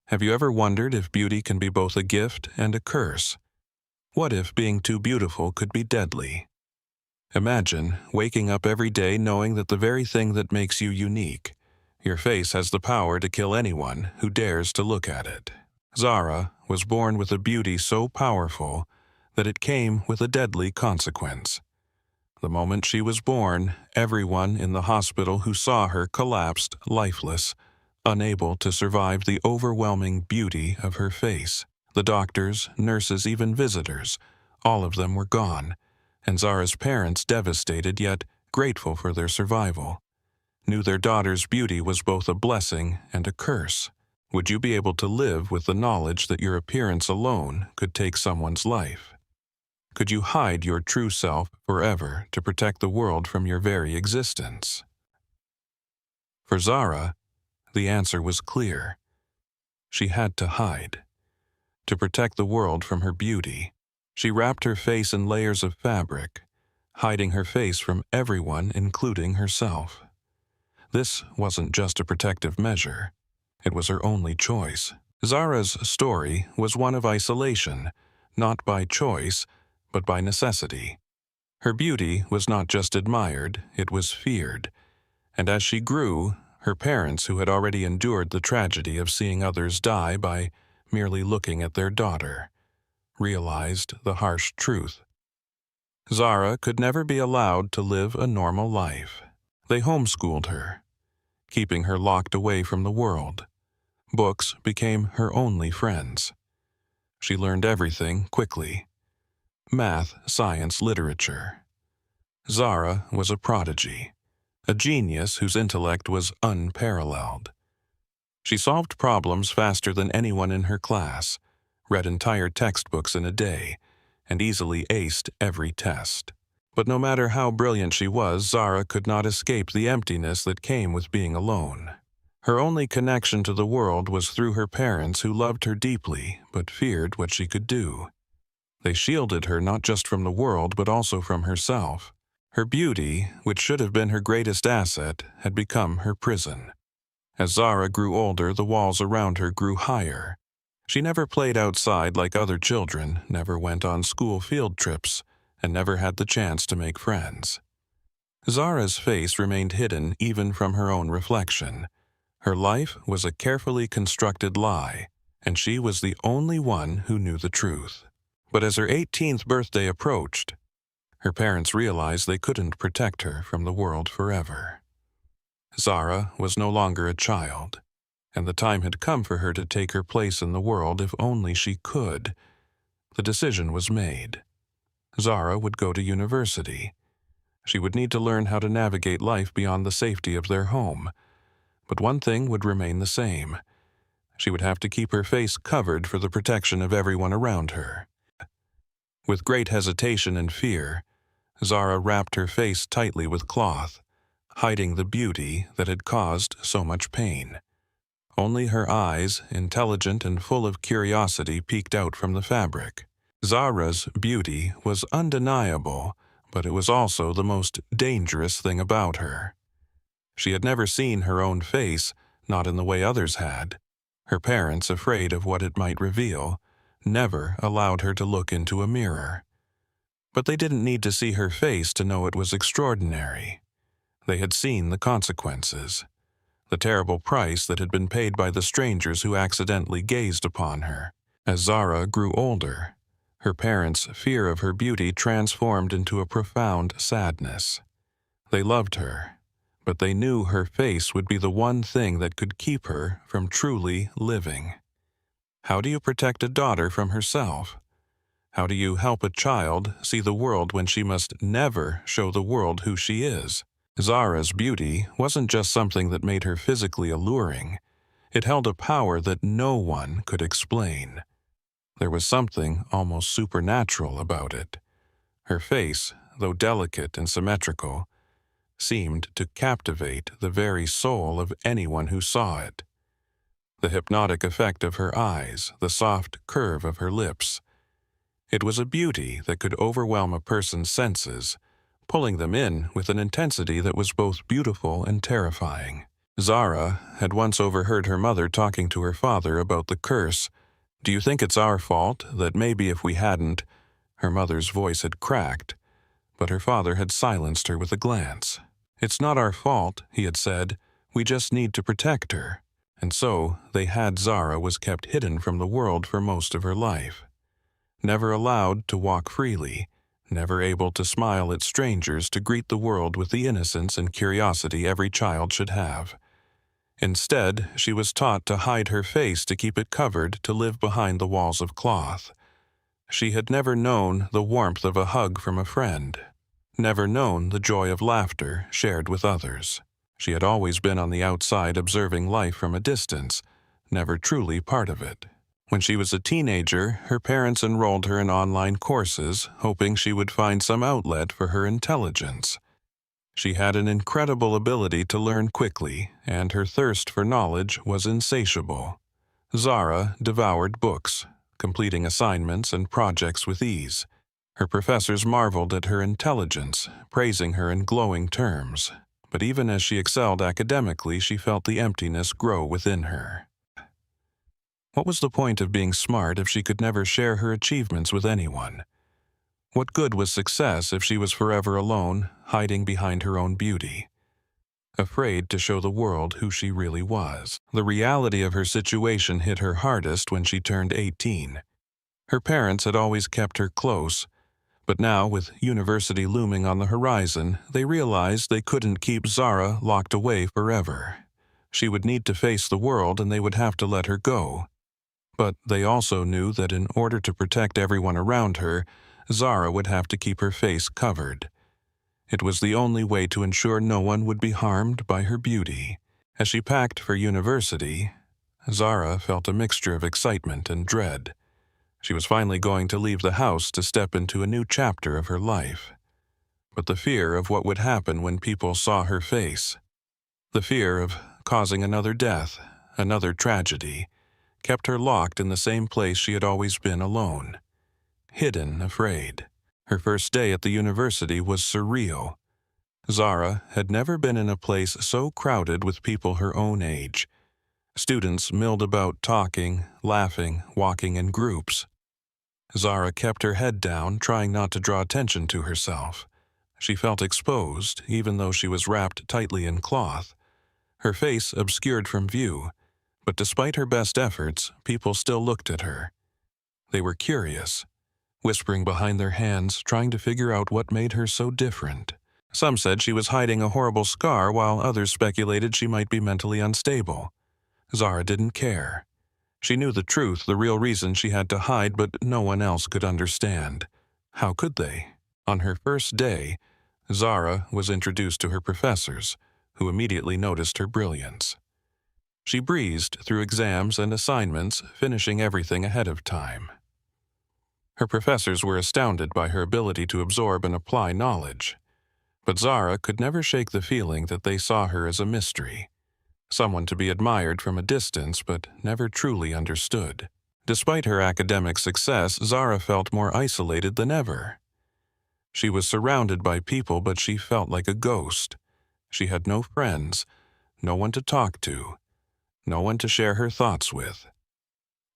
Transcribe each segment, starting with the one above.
Have you ever wondered if beauty can be both a gift and a curse? What if being too beautiful could be deadly? Imagine waking up every day knowing that the very thing that makes you unique, your face, has the power to kill anyone who dares to look at it. Zara was born with a beauty so powerful that it came with a deadly consequence. The moment she was born, everyone in the hospital who saw her collapsed lifeless, unable to survive the overwhelming beauty of her face. The doctors, nurses, even visitors, all of them were gone, and Zara's parents, devastated yet grateful for their survival, knew their daughter's beauty was both a blessing and a curse. Would you be able to live with the knowledge that your appearance alone could take someone's life? Could you hide your true self forever to protect the world from your very existence? For Zara, the answer was clear. She had to hide. To protect the world from her beauty, she wrapped her face in layers of fabric, hiding her face from everyone, including herself. This wasn't just a protective measure. It was her only choice. Zara's story was one of isolation, not by choice, but by necessity. Her beauty was not just admired, it was feared. And as she grew, her parents, who had already endured the tragedy of seeing others die by merely looking at their daughter, realized the harsh truth. Zara could never be allowed to live a normal life. They homeschooled her, keeping her locked away from the world. Books became her only friends. She learned everything quickly: math, science, literature. Zara was a prodigy, a genius whose intellect was unparalleled. She solved problems faster than anyone in her class, read entire textbooks in a day, and easily aced every test. But no matter how brilliant she was, Zara could not escape the emptiness that came with being alone. Her only connection to the world was through her parents, who loved her deeply but feared what she could do. They shielded her not just from the world but also from herself. Her beauty, which should have been her greatest asset, had become her prison. As Zara grew older, the walls around her grew higher. She never played outside like other children, never went on school field trips, and never had the chance to make friends. Zara's face remained hidden even from her own reflection. Her life was a carefully constructed lie, and she was the only one who knew the truth. But as her 18th birthday approached, her parents realized they couldn't protect her from the world forever. Zara was no longer a child, and the time had come for her to take her place in the world if only she could. The decision was made. Zara would go to university. She would need to learn how to navigate life beyond the safety of their home. But one thing would remain the same. She would have to keep her face covered for the protection of everyone around her. With great hesitation and fear, Zara wrapped her face tightly with cloth, hiding the beauty that had caused so much pain. Only her eyes, intelligent and full of curiosity, peeked out from the fabric. Zara's beauty was undeniable, but it was also the most dangerous thing about her. She had never seen her own face, not in the way others had. Her parents, afraid of what it might reveal, never allowed her to look into a mirror. But they didn't need to see her face to know it was extraordinary. They had seen the consequences, the terrible price that had been paid by the strangers who accidentally gazed upon her. As Zara grew older, her parents' fear of her beauty transformed into a profound sadness. They loved her, but they knew her face would be the one thing that could keep her from truly living. How do you protect a daughter from herself? How do you help a child see the world when she must never show the world who she is? Zara's beauty wasn't just something that made her physically alluring. It held a power that no one could explain. There was something almost supernatural about it. Her face, though delicate and symmetrical, seemed to captivate the very soul of anyone who saw it. The hypnotic effect of her eyes, the soft curve of her lips. It was a beauty that could overwhelm a person's senses, pulling them in with an intensity that was both beautiful and terrifying. Zara had once overheard her mother talking to her father about the curse. "Do you think it's our fault that maybe if we hadn't—" Her mother's voice had cracked, but her father had silenced her with a glance. "It's not our fault," he had said. "We just need to protect her." And so, Zara was kept hidden from the world for most of her life. Never allowed to walk freely, never able to smile at strangers to greet the world with the innocence and curiosity every child should have. Instead, she was taught to hide her face to keep it covered, to live behind the walls of cloth. She had never known the warmth of a hug from a friend, never known the joy of laughter shared with others. She had always been on the outside observing life from a distance, never truly part of it. When she was a teenager, her parents enrolled her in online courses, hoping she would find some outlet for her intelligence. She had an incredible ability to learn quickly, and her thirst for knowledge was insatiable. Zara devoured books, completing assignments and projects with ease. Her professors marveled at her intelligence, praising her in glowing terms. But even as she excelled academically, she felt the emptiness grow within her. What was the point of being smart if she could never share her achievements with anyone? What good was success if she was forever alone, hiding behind her own beauty, afraid to show the world who she really was? The reality of her situation hit her hardest when she turned 18. Her parents had always kept her close, but now, with university looming on the horizon, they realized they couldn't keep Zara locked away forever. She would need to face the world, and they would have to let her go. But they also knew that in order to protect everyone around her, Zara would have to keep her face covered. It was the only way to ensure no one would be harmed by her beauty. As she packed for university, Zara felt a mixture of excitement and dread. She was finally going to leave the house to step into a new chapter of her life. But the fear of what would happen when people saw her face, the fear of causing another death, another tragedy, kept her locked in the same place she had always been, alone, hidden, afraid. Her first day at the university was surreal. Zara had never been in a place so crowded with people her own age. Students milled about talking, laughing, walking in groups. Zara kept her head down, trying not to draw attention to herself. She felt exposed, even though she was wrapped tightly in cloth, her face obscured from view. But despite her best efforts, people still looked at her. They were curious, whispering behind their hands, trying to figure out what made her so different. Some said she was hiding a horrible scar, while others speculated she might be mentally unstable. Zara didn't care. She knew the truth, the real reason she had to hide, but no one else could understand. How could they? On her first day, Zara was introduced to her professors, who immediately noticed her brilliance. She breezed through exams and assignments, finishing everything ahead of time. Her professors were astounded by her ability to absorb and apply knowledge. But Zara could never shake the feeling that they saw her as a mystery, someone to be admired from a distance but never truly understood. Despite her academic success, Zara felt more isolated than ever. She was surrounded by people, but she felt like a ghost. She had no friends, no one to talk to, no one to share her thoughts with.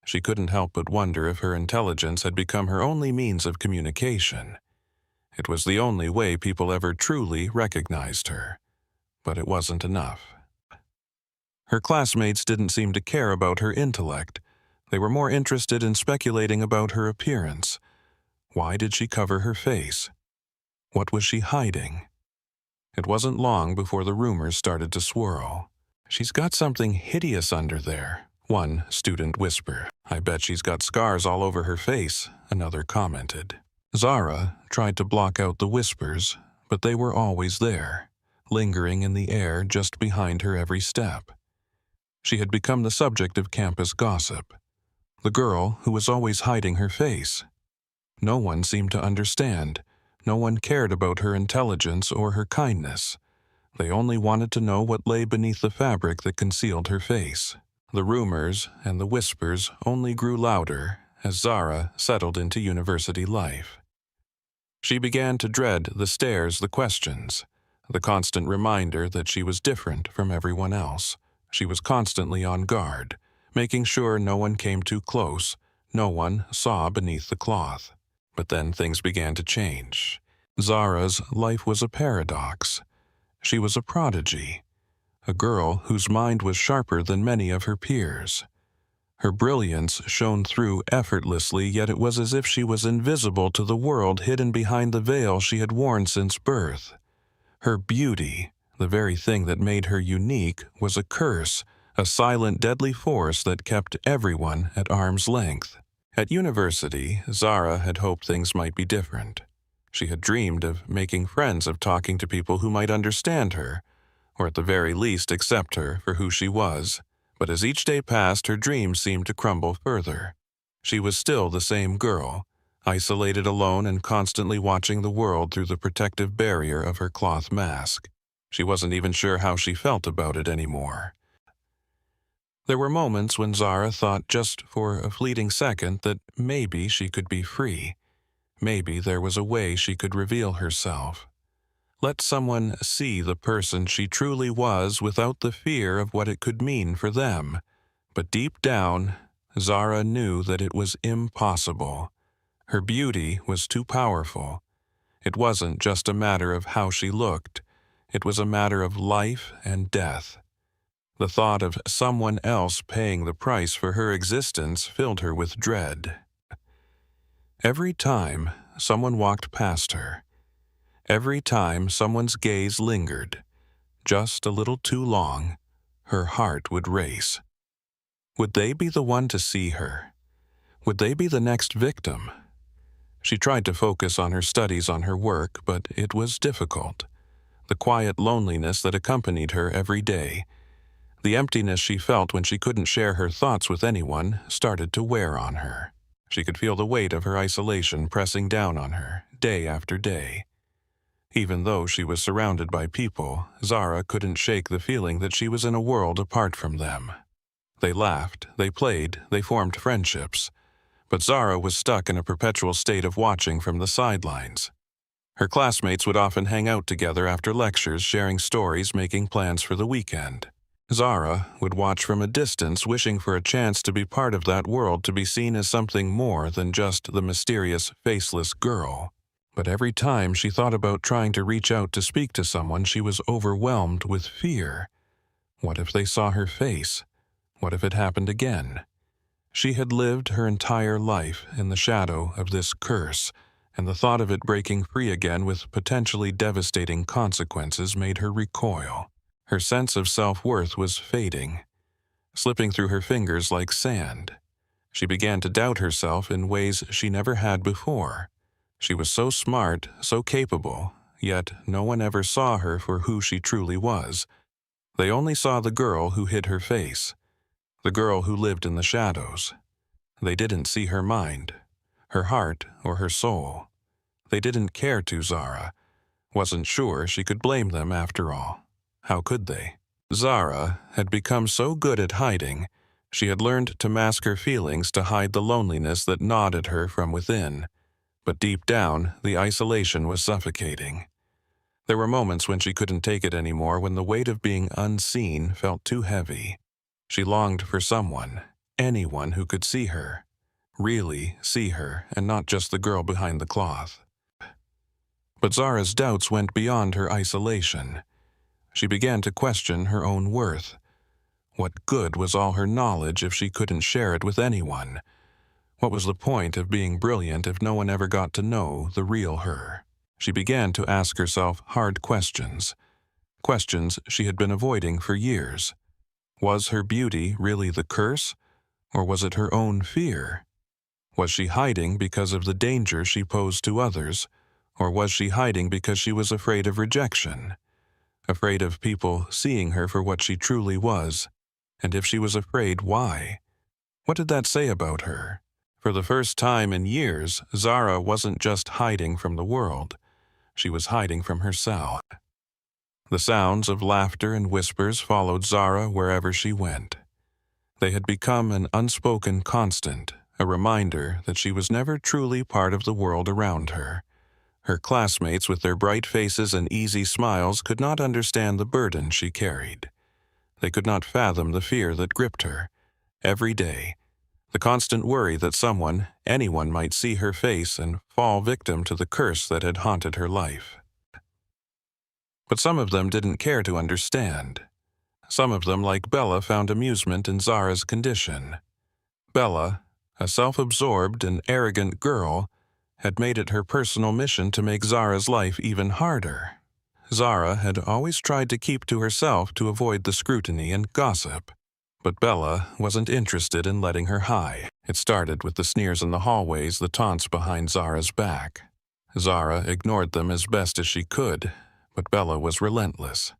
She couldn't help but wonder if her intelligence had become her only means of communication. It was the only way people ever truly recognized her. But it wasn't enough. Her classmates didn't seem to care about her intellect. They were more interested in speculating about her appearance. Why did she cover her face? What was she hiding? It wasn't long before the rumors started to swirl. "She's got something hideous under there," one student whispered. "I bet she's got scars all over her face," another commented. Zara tried to block out the whispers, but they were always there, lingering in the air just behind her every step. She had become the subject of campus gossip, the girl who was always hiding her face. No one seemed to understand. No one cared about her intelligence or her kindness. They only wanted to know what lay beneath the fabric that concealed her face. The rumors and the whispers only grew louder as Zara settled into university life. She began to dread the stares, the questions. the constant reminder that she was different from everyone else. She was constantly on guard, making sure no one came too close, no one saw beneath the cloth. But then things began to change. Zara's life was a paradox. She was a prodigy, a girl whose mind was sharper than many of her peers. Her brilliance shone through effortlessly, yet it was as if she was invisible to the world, hidden behind the veil she had worn since birth. Her beauty, the very thing that made her unique, was a curse, a silent, deadly force that kept everyone at arm's length. At university, Zara had hoped things might be different. She had dreamed of making friends, of talking to people who might understand her, or at the very least accept her for who she was. But as each day passed, her dreams seemed to crumble further. She was still the same girl, isolated, alone, and constantly watching the world through the protective barrier of her cloth mask. She wasn't even sure how she felt about it anymore. There were moments when Zara thought, just for a fleeting second, that maybe she could be free. Maybe there was a way she could reveal herself. Let someone see the person she truly was without the fear of what it could mean for them. But deep down, Zara knew that it was impossible. Her beauty was too powerful. It wasn't just a matter of how she looked. It was a matter of life and death. The thought of someone else paying the price for her existence filled her with dread. Every time someone walked past her, every time someone's gaze lingered, just a little too long, her heart would race. Would they be the one to see her? Would they be the next victim? She tried to focus on her studies, on her work, but it was difficult. The quiet loneliness that accompanied her every day, the emptiness she felt when she couldn't share her thoughts with anyone, started to wear on her. She could feel the weight of her isolation pressing down on her, day after day. Even though she was surrounded by people, Zara couldn't shake the feeling that she was in a world apart from them. They laughed, they played, they formed friendships. But Zara was stuck in a perpetual state of watching from the sidelines. Her classmates would often hang out together after lectures, sharing stories, making plans for the weekend. Zara would watch from a distance, wishing for a chance to be part of that world, to be seen as something more than just the mysterious, faceless girl. But every time she thought about trying to reach out to speak to someone, she was overwhelmed with fear. What if they saw her face? What if it happened again? She had lived her entire life in the shadow of this curse, and the thought of it breaking free again with potentially devastating consequences made her recoil. Her sense of self-worth was fading, slipping through her fingers like sand. She began to doubt herself in ways she never had before. She was so smart, so capable, yet no one ever saw her for who she truly was. They only saw the girl who hid her face, the girl who lived in the shadows. They didn't see her mind, her heart, or her soul. They didn't care to. Zara wasn't sure she could blame them after all. How could they? Zara had become so good at hiding, she had learned to mask her feelings, to hide the loneliness that gnawed at her from within. But deep down, the isolation was suffocating. There were moments when she couldn't take it anymore, when the weight of being unseen felt too heavy. She longed for someone, anyone who could see her, really see her, and not just the girl behind the cloth. But Zara's doubts went beyond her isolation. She began to question her own worth. What good was all her knowledge if she couldn't share it with anyone? What was the point of being brilliant if no one ever got to know the real her? She began to ask herself hard questions, questions she had been avoiding for years. Was her beauty really the curse, or was it her own fear? Was she hiding because of the danger she posed to others, or was she hiding because she was afraid of rejection? Afraid of people seeing her for what she truly was? And if she was afraid, why? What did that say about her? For the first time in years, Zara wasn't just hiding from the world. She was hiding from herself. The sounds of laughter and whispers followed Zara wherever she went. They had become an unspoken constant, a reminder that she was never truly part of the world around her. Her classmates with their bright faces and easy smiles could not understand the burden she carried. They could not fathom the fear that gripped her. Every day, the constant worry that someone, anyone might see her face and fall victim to the curse that had haunted her life. But some of them didn't care to understand. Some of them, like Bella, found amusement in Zara's condition. Bella, a self-absorbed and arrogant girl, had made it her personal mission to make Zara's life even harder. Zara had always tried to keep to herself to avoid the scrutiny and gossip. But Bella wasn't interested in letting her hide. It started with the sneers in the hallways, the taunts behind Zara's back. Zara ignored them as best as she could, but Bella was relentless.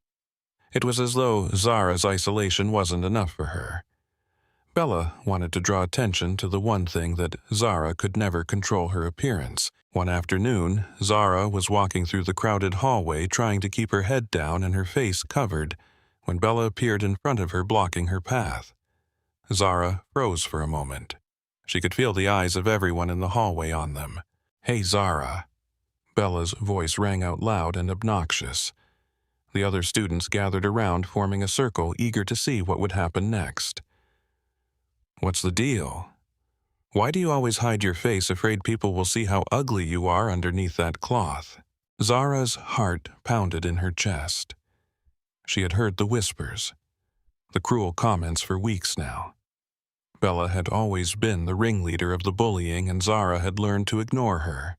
It was as though Zara's isolation wasn't enough for her. Bella wanted to draw attention to the one thing that Zara could never control: her appearance. One afternoon, Zara was walking through the crowded hallway trying to keep her head down and her face covered, when Bella appeared in front of her, blocking her path. Zara froze for a moment. She could feel the eyes of everyone in the hallway on them. "Hey, Zara." Bella's voice rang out loud and obnoxious. The other students gathered around, forming a circle, eager to see what would happen next. "What's the deal? Why do you always hide your face, afraid people will see how ugly you are underneath that cloth?" Zara's heart pounded in her chest. She had heard the whispers, the cruel comments for weeks now. Bella had always been the ringleader of the bullying, and Zara had learned to ignore her.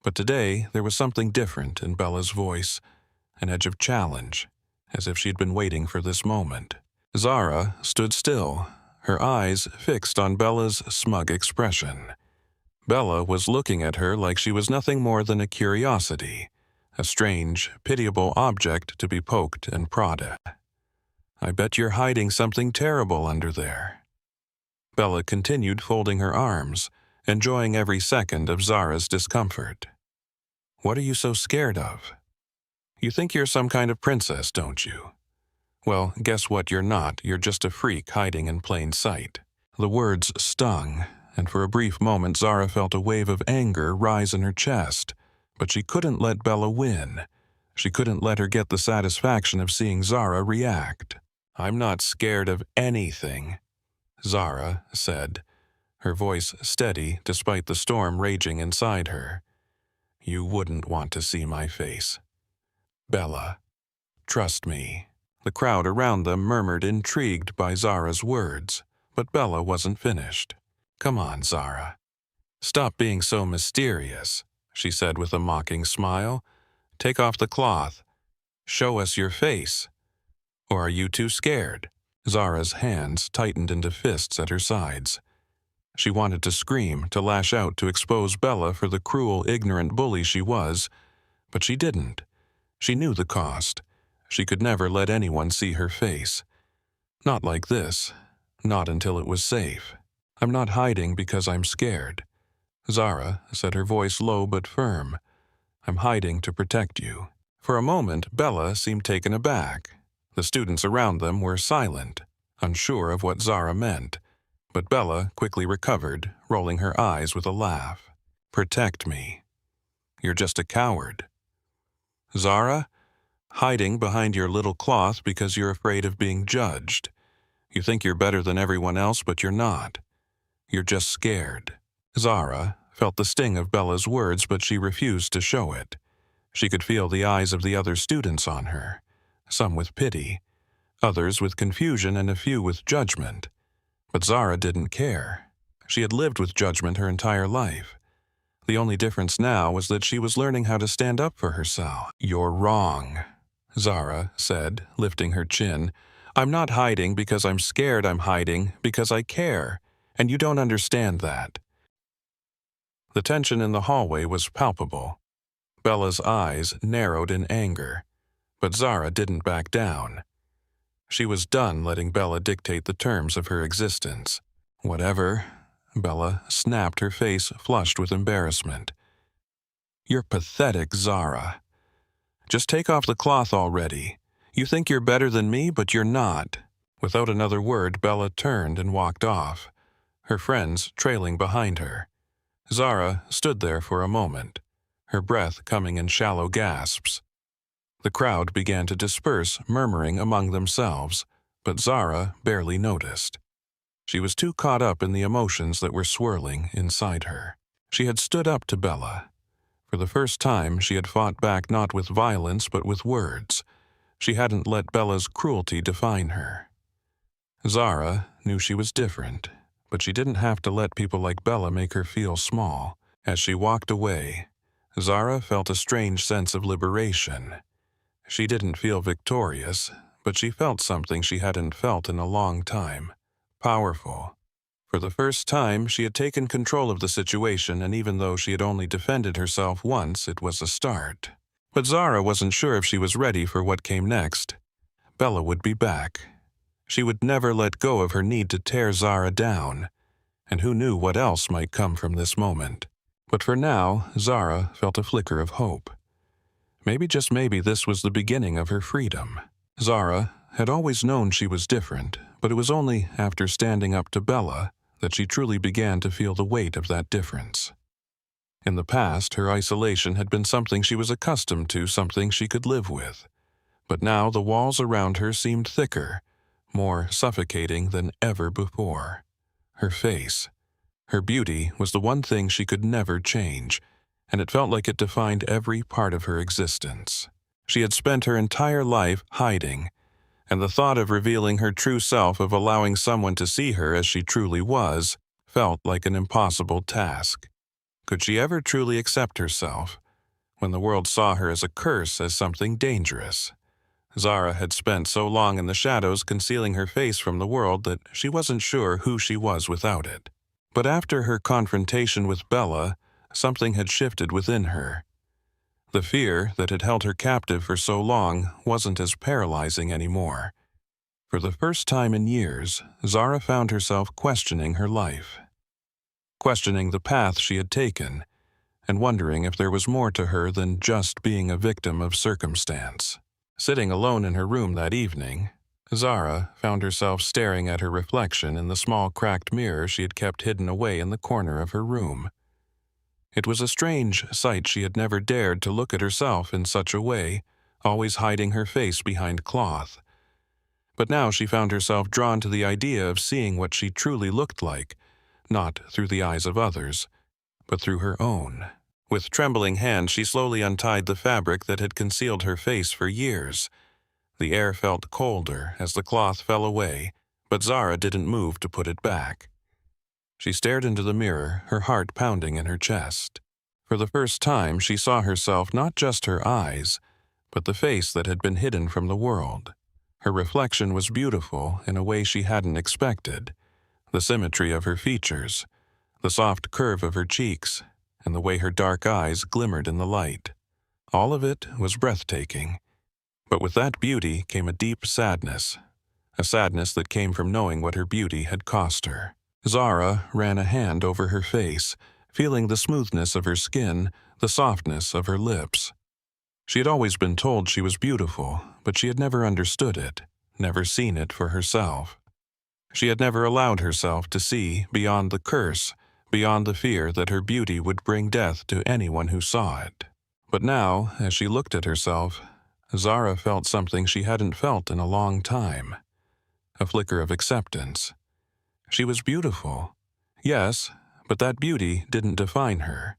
But today there was something different in Bella's voice, an edge of challenge, as if she'd been waiting for this moment. Zara stood still, her eyes fixed on Bella's smug expression. Bella was looking at her like she was nothing more than a curiosity, a strange, pitiable object to be poked and prodded. "I bet you're hiding something terrible under there." Bella continued, folding her arms, enjoying every second of Zara's discomfort. "What are you so scared of? You think you're some kind of princess, don't you? Well, guess what you're not. You're just a freak hiding in plain sight." The words stung, and for a brief moment Zara felt a wave of anger rise in her chest. But she couldn't let Bella win. She couldn't let her get the satisfaction of seeing Zara react. "I'm not scared of anything," Zara said, her voice steady despite the storm raging inside her. "You wouldn't want to see my face. Bella, trust me." The crowd around them murmured, intrigued by Zara's words, but Bella wasn't finished. "Come on, Zara. Stop being so mysterious," she said with a mocking smile. "Take off the cloth. Show us your face. Or are you too scared?" Zara's hands tightened into fists at her sides. She wanted to scream, to lash out, to expose Bella for the cruel, ignorant bully she was, but she didn't. She knew the cost. She could never let anyone see her face. Not like this. Not until it was safe. "I'm not hiding because I'm scared," Zara said, her voice low but firm. "I'm hiding to protect you." For a moment, Bella seemed taken aback. The students around them were silent, unsure of what Zara meant. But Bella quickly recovered, rolling her eyes with a laugh. "Protect me? You're just a coward. Zara, hiding behind your little cloth because you're afraid of being judged. You think you're better than everyone else, but you're not. You're just scared." Zara felt the sting of Bella's words, but she refused to show it. She could feel the eyes of the other students on her, some with pity, others with confusion, and a few with judgment. But Zara didn't care. She had lived with judgment her entire life. The only difference now was that she was learning how to stand up for herself. "You're wrong," Zara said, lifting her chin. "I'm not hiding because I'm scared. I'm hiding because I care, and you don't understand that." The tension in the hallway was palpable. Bella's eyes narrowed in anger, but Zara didn't back down. She was done letting Bella dictate the terms of her existence. "Whatever," Bella snapped, her face flushed with embarrassment. "You're pathetic, Zara. Just take off the cloth already. You think you're better than me, but you're not." Without another word, Bella turned and walked off, her friends trailing behind her. Zara stood there for a moment, her breath coming in shallow gasps. The crowd began to disperse, murmuring among themselves, but Zara barely noticed. She was too caught up in the emotions that were swirling inside her. She had stood up to Bella. For the first time, she had fought back not with violence but with words. She hadn't let Bella's cruelty define her. Zara knew she was different, but she didn't have to let people like Bella make her feel small. As she walked away, Zara felt a strange sense of liberation. She didn't feel victorious, but she felt something she hadn't felt in a long time. Powerful. For the first time, she had taken control of the situation, and even though she had only defended herself once, it was a start. But Zara wasn't sure if she was ready for what came next. Bella would be back. She would never let go of her need to tear Zara down, and who knew what else might come from this moment. But for now, Zara felt a flicker of hope. Maybe, just maybe, this was the beginning of her freedom. Zara had always known she was different, but it was only after standing up to Bella that she truly began to feel the weight of that difference. In the past, her isolation had been something she was accustomed to, something she could live with. But now the walls around her seemed thicker, more suffocating than ever before. Her face, her beauty, was the one thing she could never change, and it felt like it defined every part of her existence. She had spent her entire life hiding, and the thought of revealing her true self, of allowing someone to see her as she truly was, felt like an impossible task. Could she ever truly accept herself, when the world saw her as a curse, as something dangerous? Zara had spent so long in the shadows concealing her face from the world that she wasn't sure who she was without it. But after her confrontation with Bella, something had shifted within her. The fear that had held her captive for so long wasn't as paralyzing anymore. For the first time in years, Zara found herself questioning her life. Questioning the path she had taken, and wondering if there was more to her than just being a victim of circumstance. Sitting alone in her room that evening, Zara found herself staring at her reflection in the small cracked mirror she had kept hidden away in the corner of her room. It was a strange sight. She had never dared to look at herself in such a way, always hiding her face behind cloth. But now she found herself drawn to the idea of seeing what she truly looked like, not through the eyes of others, but through her own. With trembling hands, she slowly untied the fabric that had concealed her face for years. The air felt colder as the cloth fell away, but Zara didn't move to put it back. She stared into the mirror, her heart pounding in her chest. For the first time, she saw herself, not just her eyes, but the face that had been hidden from the world. Her reflection was beautiful in a way she hadn't expected. The symmetry of her features, the soft curve of her cheeks, and the way her dark eyes glimmered in the light. All of it was breathtaking. But with that beauty came a deep sadness, a sadness that came from knowing what her beauty had cost her. Zara ran a hand over her face, feeling the smoothness of her skin, the softness of her lips. She had always been told she was beautiful, but she had never understood it, never seen it for herself. She had never allowed herself to see beyond the curse, beyond the fear that her beauty would bring death to anyone who saw it. But now, as she looked at herself, Zara felt something she hadn't felt in a long time, a flicker of acceptance. She was beautiful, yes, but that beauty didn't define her.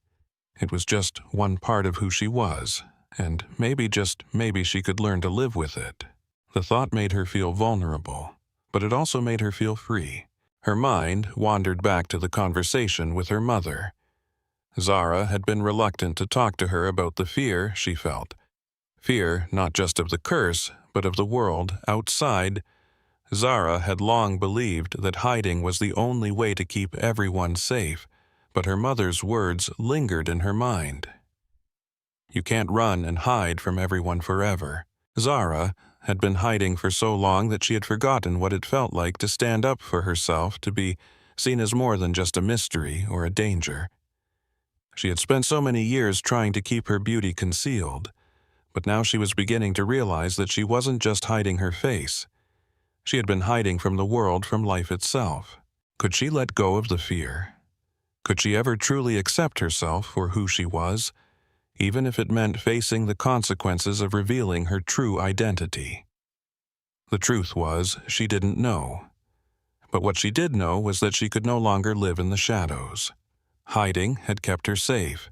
It was just one part of who she was, and maybe, just maybe, she could learn to live with it. The thought made her feel vulnerable, but it also made her feel free. Her mind wandered back to the conversation with her mother. Zara had been reluctant to talk to her about the fear she felt. Fear not just of the curse, but of the world outside. Zara had long believed that hiding was the only way to keep everyone safe, but her mother's words lingered in her mind. You can't run and hide from everyone forever. Zara had been hiding for so long that she had forgotten what it felt like to stand up for herself, to be seen as more than just a mystery or a danger. She had spent so many years trying to keep her beauty concealed, but now she was beginning to realize that she wasn't just hiding her face. She had been hiding from the world, from life itself. Could she let go of the fear? Could she ever truly accept herself for who she was? even if it meant facing the consequences of revealing her true identity. The truth was, she didn't know. But what she did know was that she could no longer live in the shadows. Hiding had kept her safe,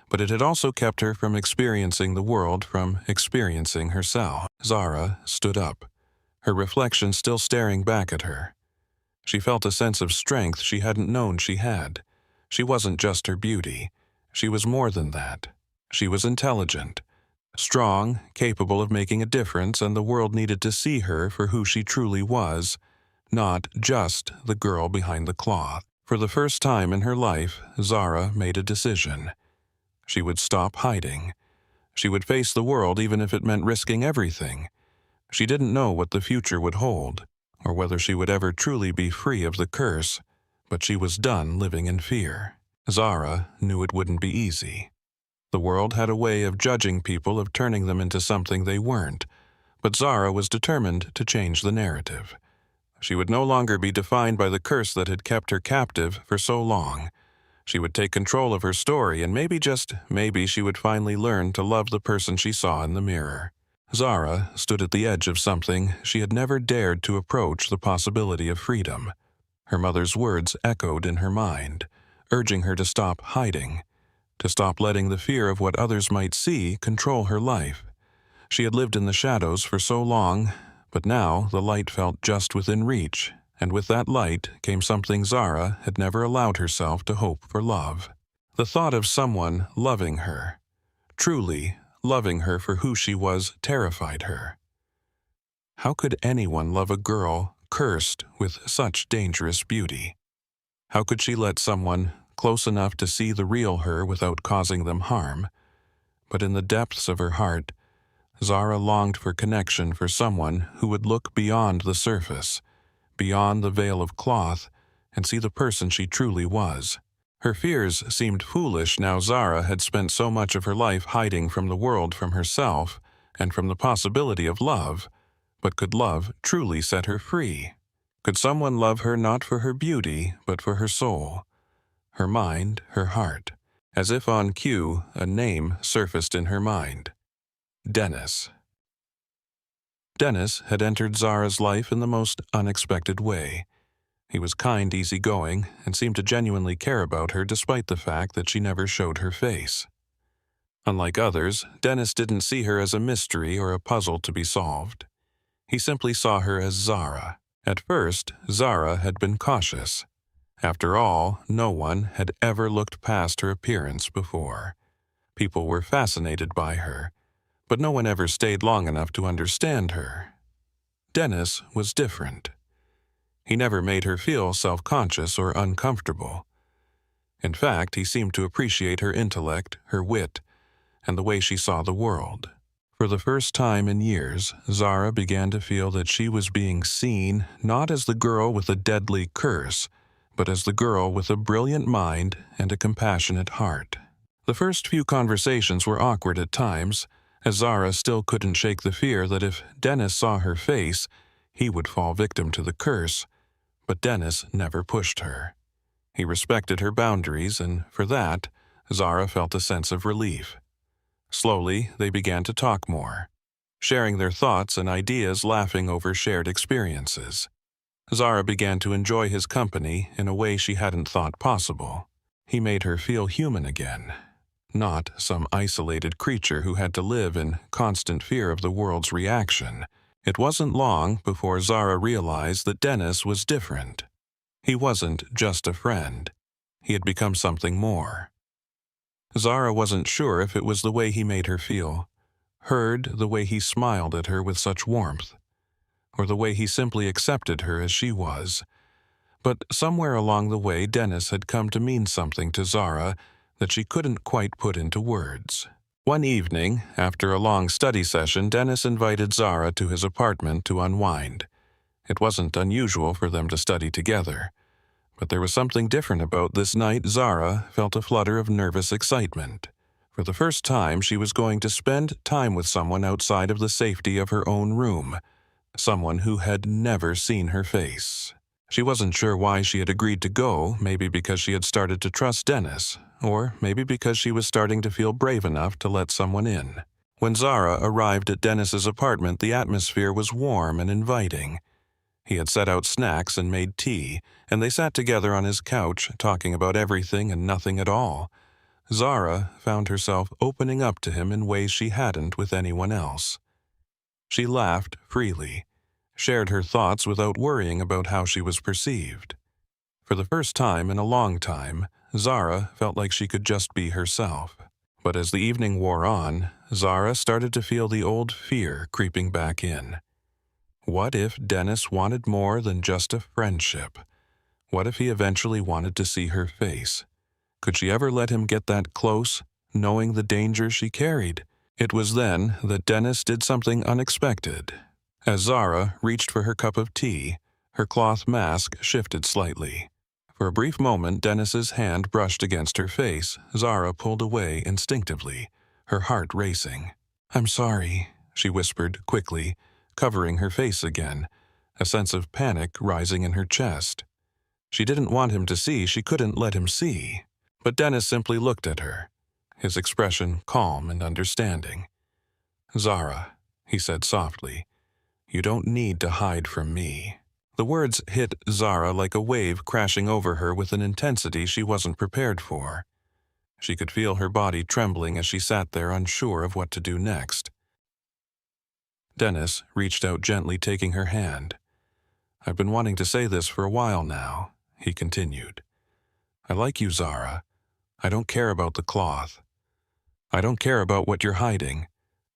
but it had also kept her from experiencing the world, from experiencing herself. Zara stood up, her reflection still staring back at her. She felt a sense of strength she hadn't known she had. She wasn't just her beauty. She was more than that. She was intelligent, strong, capable of making a difference, and the world needed to see her for who she truly was, not just the girl behind the cloth. For the first time in her life, Zara made a decision. She would stop hiding. She would face the world even if it meant risking everything. She didn't know what the future would hold, or whether she would ever truly be free of the curse, but she was done living in fear. Zara knew it wouldn't be easy. The world had a way of judging people, of turning them into something they weren't, but Zara was determined to change the narrative. She would no longer be defined by the curse that had kept her captive for so long. She would take control of her story, and maybe, just maybe, she would finally learn to love the person she saw in the mirror. Zara stood at the edge of something she had never dared to approach, the possibility of freedom. Her mother's words echoed in her mind, urging her to stop hiding, to stop letting the fear of what others might see control her life. She had lived in the shadows for so long, but now the light felt just within reach, and with that light came something Zara had never allowed herself to hope for: love. The thought of someone loving her, truly loving her for who she was, terrified her. How could anyone love a girl cursed with such dangerous beauty? How could she let someone close enough to see the real her without causing them harm? But in the depths of her heart, Zara longed for connection, for someone who would look beyond the surface, beyond the veil of cloth, and see the person she truly was. Her fears seemed foolish now Zara had spent so much of her life hiding from the world, from herself, and from the possibility of love. But could love truly set her free? Could someone love her not for her beauty, but for her soul, her mind, her heart? As if on cue, a name surfaced in her mind: Dennis. Dennis had entered Zara's life in the most unexpected way. He was kind, easygoing, and seemed to genuinely care about her despite the fact that she never showed her face. Unlike others, Dennis didn't see her as a mystery or a puzzle to be solved. He simply saw her as Zara. At first, Zara had been cautious. After all, no one had ever looked past her appearance before. People were fascinated by her, but no one ever stayed long enough to understand her. Dennis was different. He never made her feel self-conscious or uncomfortable. In fact, he seemed to appreciate her intellect, her wit, and the way she saw the world. For the first time in years, Zara began to feel that she was being seen not as the girl with a deadly curse, but as the girl with a brilliant mind and a compassionate heart. The first few conversations were awkward at times, as Zara still couldn't shake the fear that if Dennis saw her face, he would fall victim to the curse. But Dennis never pushed her. He respected her boundaries, and for that, Zara felt a sense of relief. Slowly, they began to talk more, sharing their thoughts and ideas, laughing over shared experiences. Zara began to enjoy his company in a way she hadn't thought possible. He made her feel human again, not some isolated creature who had to live in constant fear of the world's reaction. It wasn't long before Zara realized that Dennis was different. He wasn't just a friend. He had become something more. Zara wasn't sure if it was the way he made her feel, heard the way he smiled at her with such warmth, or the way he simply accepted her as she was. But somewhere along the way, Dennis had come to mean something to Zara that she couldn't quite put into words. One evening, after a long study session, Dennis invited Zara to his apartment to unwind. It wasn't unusual for them to study together, but there was something different about this night. Zara felt a flutter of nervous excitement. For the first time, she was going to spend time with someone outside of the safety of her own room, someone who had never seen her face. She wasn't sure why she had agreed to go, maybe because she had started to trust Dennis, or maybe because she was starting to feel brave enough to let someone in. When Zara arrived at Dennis's apartment, the atmosphere was warm and inviting. He had set out snacks and made tea, and they sat together on his couch, talking about everything and nothing at all. Zara found herself opening up to him in ways she hadn't with anyone else. She laughed freely, shared her thoughts without worrying about how she was perceived. For the first time in a long time, Zara felt like she could just be herself. But as the evening wore on, Zara started to feel the old fear creeping back in. What if Dennis wanted more than just a friendship? What if he eventually wanted to see her face? Could she ever let him get that close, knowing the danger she carried? It was then that Dennis did something unexpected. As Zara reached for her cup of tea, her cloth mask shifted slightly. For a brief moment, Dennis's hand brushed against her face. Zara pulled away instinctively, her heart racing. "I'm sorry," she whispered quickly, covering her face again, a sense of panic rising in her chest. She didn't want him to see, she couldn't let him see. But Dennis simply looked at her, his expression calm and understanding. "Zara," he said softly, "you don't need to hide from me." The words hit Zara like a wave crashing over her with an intensity she wasn't prepared for. She could feel her body trembling as she sat there unsure of what to do next. Dennis reached out gently, taking her hand. "I've been wanting to say this for a while now," he continued. "I like you, Zara. I don't care about the cloth. I don't care about what you're hiding.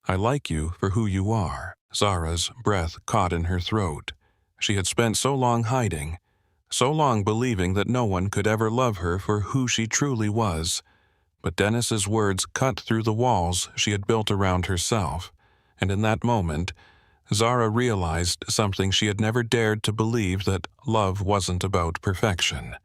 I like you for who you are." Zara's breath caught in her throat. She had spent so long hiding, so long believing that no one could ever love her for who she truly was. But Dennis's words cut through the walls she had built around herself, and in that moment, Zara realized something she had never dared to believe, that love wasn't about perfection.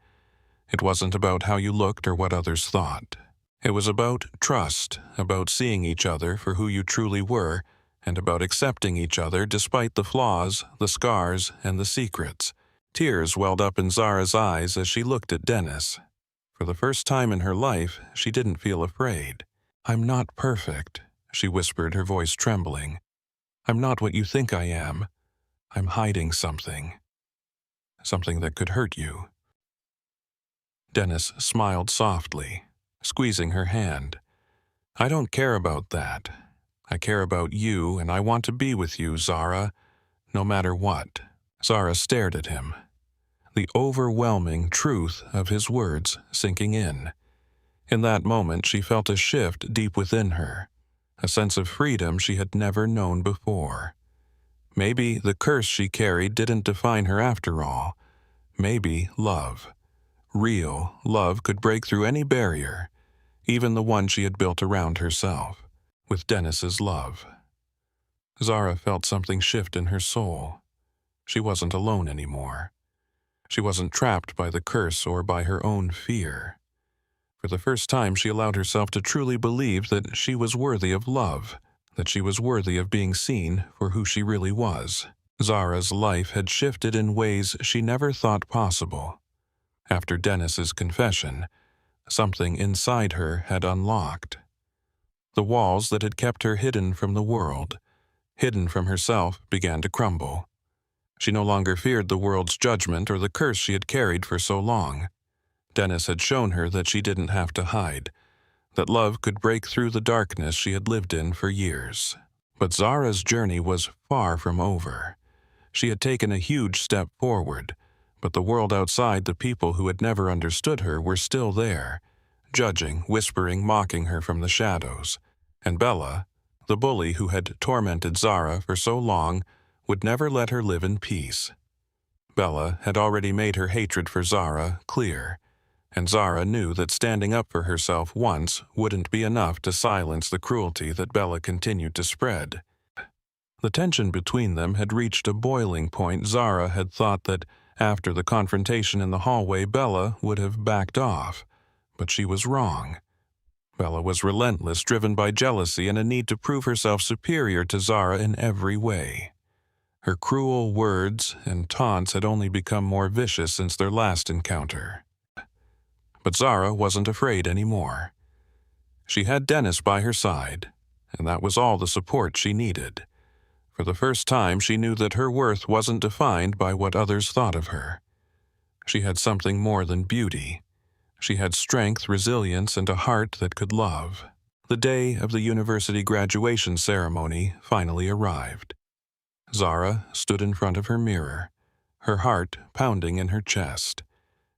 It wasn't about how you looked or what others thought. It was about trust, about seeing each other for who you truly were, and about accepting each other despite the flaws, the scars, and the secrets. Tears welled up in Zara's eyes as she looked at Dennis. For the first time in her life, she didn't feel afraid. "I'm not perfect," she whispered, her voice trembling. "I'm not what you think I am. I'm hiding something. Something that could hurt you." Dennis smiled softly, squeezing her hand. "I don't care about that. I care about you, and I want to be with you, Zara, no matter what." Zara stared at him, the overwhelming truth of his words sinking in. In that moment, she felt a shift deep within her, a sense of freedom she had never known before. Maybe the curse she carried didn't define her after all. Maybe love, real love, could break through any barrier, even the one she had built around herself, with Dennis's love. Zara felt something shift in her soul. She wasn't alone anymore. She wasn't trapped by the curse or by her own fear. For the first time, she allowed herself to truly believe that she was worthy of love, that she was worthy of being seen for who she really was. Zara's life had shifted in ways she never thought possible. After Dennis's confession, something inside her had unlocked. The walls that had kept her hidden from the world, hidden from herself, began to crumble. She no longer feared the world's judgment or the curse she had carried for so long. Dennis had shown her that she didn't have to hide, that love could break through the darkness she had lived in for years. But Zara's journey was far from over. She had taken a huge step forward, but the world outside, the people who had never understood her, were still there, judging, whispering, mocking her from the shadows. And Bella, the bully who had tormented Zara for so long, would never let her live in peace. Bella had already made her hatred for Zara clear, and Zara knew that standing up for herself once wouldn't be enough to silence the cruelty that Bella continued to spread. The tension between them had reached a boiling point. Zara had thought that after the confrontation in the hallway, Bella would have backed off, but she was wrong. Bella was relentless, driven by jealousy and a need to prove herself superior to Zara in every way. Her cruel words and taunts had only become more vicious since their last encounter. But Zara wasn't afraid anymore. She had Dennis by her side, and that was all the support she needed. For the first time, she knew that her worth wasn't defined by what others thought of her. She had something more than beauty. She had strength, resilience, and a heart that could love. The day of the university graduation ceremony finally arrived. Zara stood in front of her mirror, her heart pounding in her chest.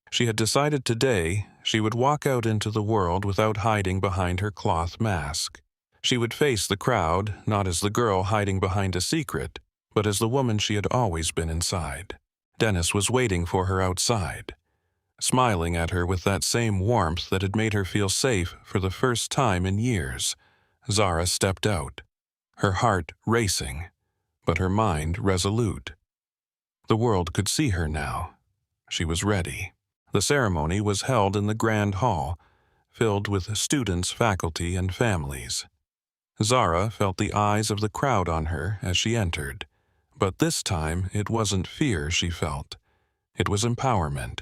She had decided today she would walk out into the world without hiding behind her cloth mask. She would face the crowd, not as the girl hiding behind a secret, but as the woman she had always been inside. Dennis was waiting for her outside, smiling at her with that same warmth that had made her feel safe for the first time in years. Zara stepped out, her heart racing, but her mind resolute. The world could see her now. She was ready. The ceremony was held in the grand hall, filled with students, faculty, and families. Zara felt the eyes of the crowd on her as she entered, but this time it wasn't fear she felt. It was empowerment.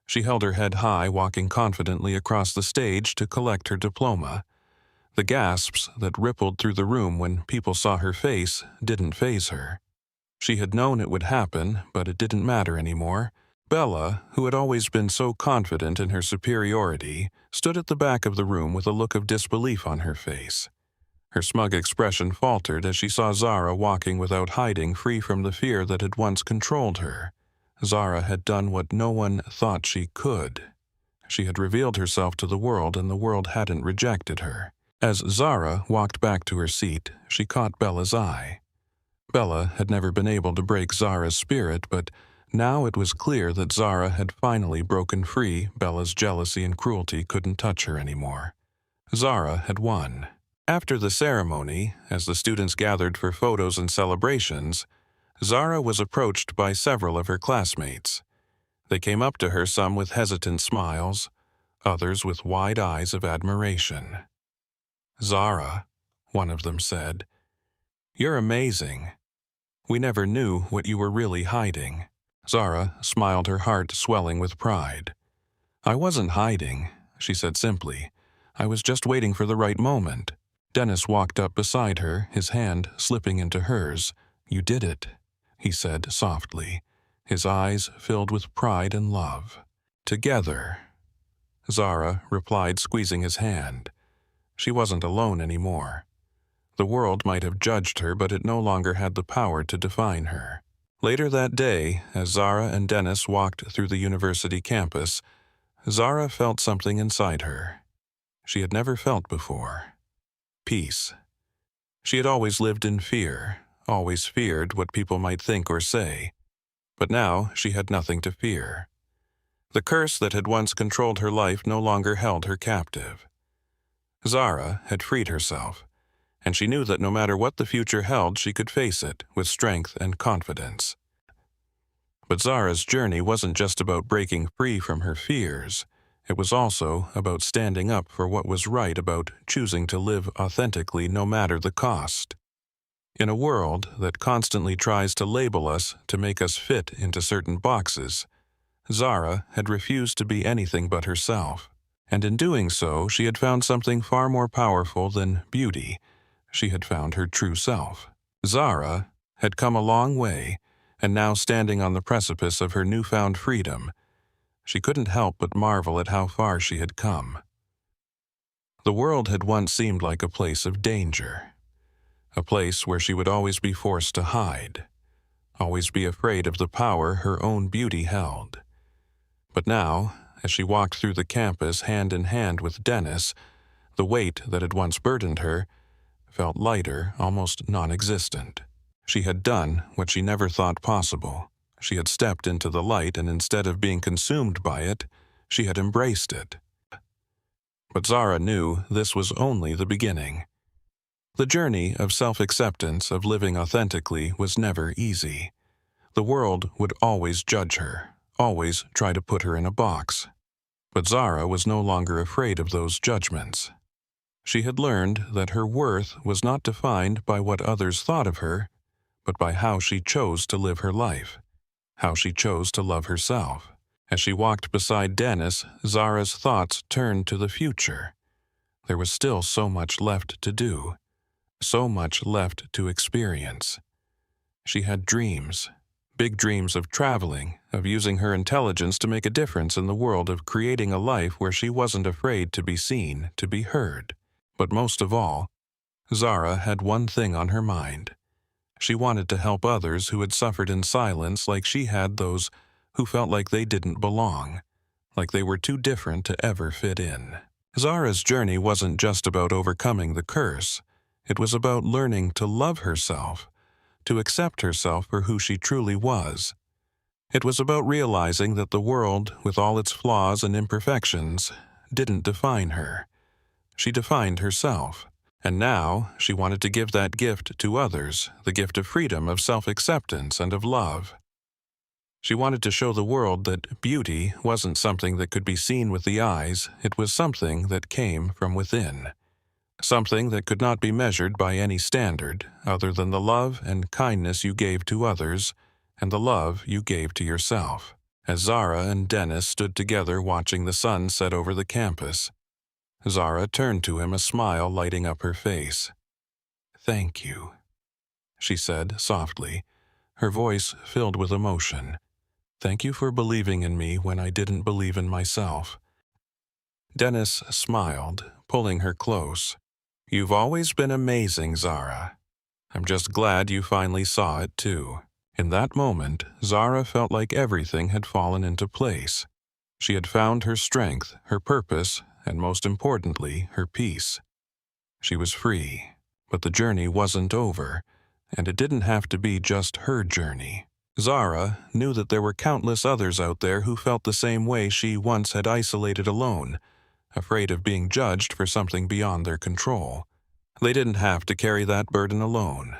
She held her head high, walking confidently across the stage to collect her diploma. The gasps that rippled through the room when people saw her face didn't faze her. She had known it would happen, but it didn't matter anymore. Bella, who had always been so confident in her superiority, stood at the back of the room with a look of disbelief on her face. Her smug expression faltered as she saw Zara walking without hiding, free from the fear that had once controlled her. Zara had done what no one thought she could. She had revealed herself to the world, and the world hadn't rejected her. As Zara walked back to her seat, she caught Bella's eye. Bella had never been able to break Zara's spirit, but now it was clear that Zara had finally broken free. Bella's jealousy and cruelty couldn't touch her anymore. Zara had won. After the ceremony, as the students gathered for photos and celebrations, Zara was approached by several of her classmates. They came up to her, some with hesitant smiles, others with wide eyes of admiration. "Zara," one of them said, "you're amazing. We never knew what you were really hiding." Zara smiled, her heart swelling with pride. "I wasn't hiding," she said simply. "I was just waiting for the right moment." Dennis walked up beside her, his hand slipping into hers. "You did it," he said softly, his eyes filled with pride and love. "Together," Zara replied, squeezing his hand. She wasn't alone anymore. The world might have judged her, but it no longer had the power to define her. Later that day, as Zara and Dennis walked through the university campus, Zara felt something inside her she had never felt before. Peace. She had always lived in fear, always feared what people might think or say. But now she had nothing to fear. The curse that had once controlled her life no longer held her captive. Zara had freed herself, and she knew that no matter what the future held, she could face it with strength and confidence. But Zara's journey wasn't just about breaking free from her fears. It was also about standing up for what was right, about choosing to live authentically no matter the cost. In a world that constantly tries to label us to make us fit into certain boxes, Zara had refused to be anything but herself. And in doing so, she had found something far more powerful than beauty. She had found her true self. Zara had come a long way, and now standing on the precipice of her newfound freedom, she couldn't help but marvel at how far she had come. The world had once seemed like a place of danger, a place where she would always be forced to hide, always be afraid of the power her own beauty held. But now, as she walked through the campus hand in hand with Dennis, the weight that had once burdened her felt lighter, almost non-existent. She had done what she never thought possible. She had stepped into the light, and instead of being consumed by it, she had embraced it. But Zara knew this was only the beginning. The journey of self-acceptance, of living authentically, was never easy. The world would always judge her, always try to put her in a box. But Zara was no longer afraid of those judgments. She had learned that her worth was not defined by what others thought of her, but by how she chose to live her life, how she chose to love herself. As she walked beside Dennis, Zara's thoughts turned to the future. There was still so much left to do, so much left to experience. She had dreams, big dreams of traveling, of using her intelligence to make a difference in the world, of creating a life where she wasn't afraid to be seen, to be heard. But most of all, Zara had one thing on her mind. She wanted to help others who had suffered in silence, like she had those who felt like they didn't belong, like they were too different to ever fit in. Zara's journey wasn't just about overcoming the curse. It was about learning to love herself, to accept herself for who she truly was. It was about realizing that the world, with all its flaws and imperfections, didn't define her. She defined herself. And now she wanted to give that gift to others, the gift of freedom, of self-acceptance, and of love. She wanted to show the world that beauty wasn't something that could be seen with the eyes, it was something that came from within. Something that could not be measured by any standard other than the love and kindness you gave to others and the love you gave to yourself. As Zara and Dennis stood together watching the sun set over the campus, Zara turned to him, a smile lighting up her face. "Thank you," she said softly, her voice filled with emotion. "Thank you for believing in me when I didn't believe in myself." Dennis smiled, pulling her close. "You've always been amazing, Zara. I'm just glad you finally saw it, too." In that moment, Zara felt like everything had fallen into place. She had found her strength, her purpose, and most importantly, her peace. She was free, but the journey wasn't over, and it didn't have to be just her journey. Zara knew that there were countless others out there who felt the same way she once had, isolated alone, afraid of being judged for something beyond their control. They didn't have to carry that burden alone.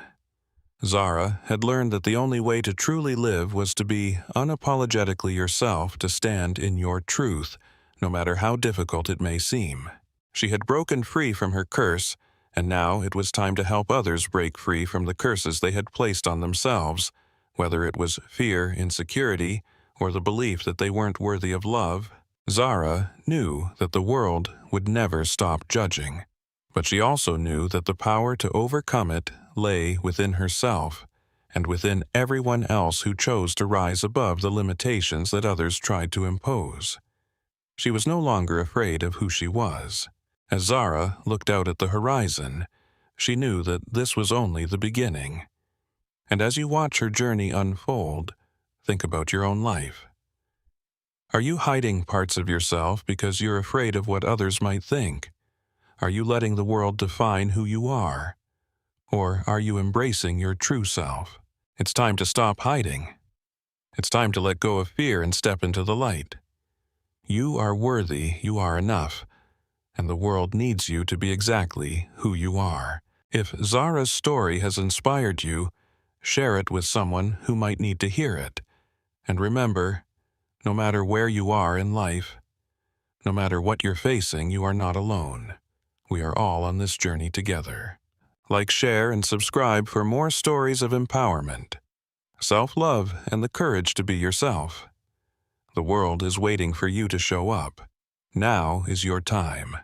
Zara had learned that the only way to truly live was to be unapologetically yourself, to stand in your truth, no matter how difficult it may seem. She had broken free from her curse, and now it was time to help others break free from the curses they had placed on themselves, whether it was fear, insecurity, or the belief that they weren't worthy of love. Zara knew that the world would never stop judging, but she also knew that the power to overcome it lay within herself and within everyone else who chose to rise above the limitations that others tried to impose. She was no longer afraid of who she was. As Zara looked out at the horizon, she knew that this was only the beginning. And as you watch her journey unfold, think about your own life. Are you hiding parts of yourself because you're afraid of what others might think? Are you letting the world define who you are? Or are you embracing your true self? It's time to stop hiding. It's time to let go of fear and step into the light. You are worthy, you are enough, and the world needs you to be exactly who you are. If Zara's story has inspired you, share it with someone who might need to hear it. And remember, no matter where you are in life, no matter what you're facing, you are not alone. We are all on this journey together. Like, share, and subscribe for more stories of empowerment, self-love, and the courage to be yourself. The world is waiting for you to show up. Now is your time.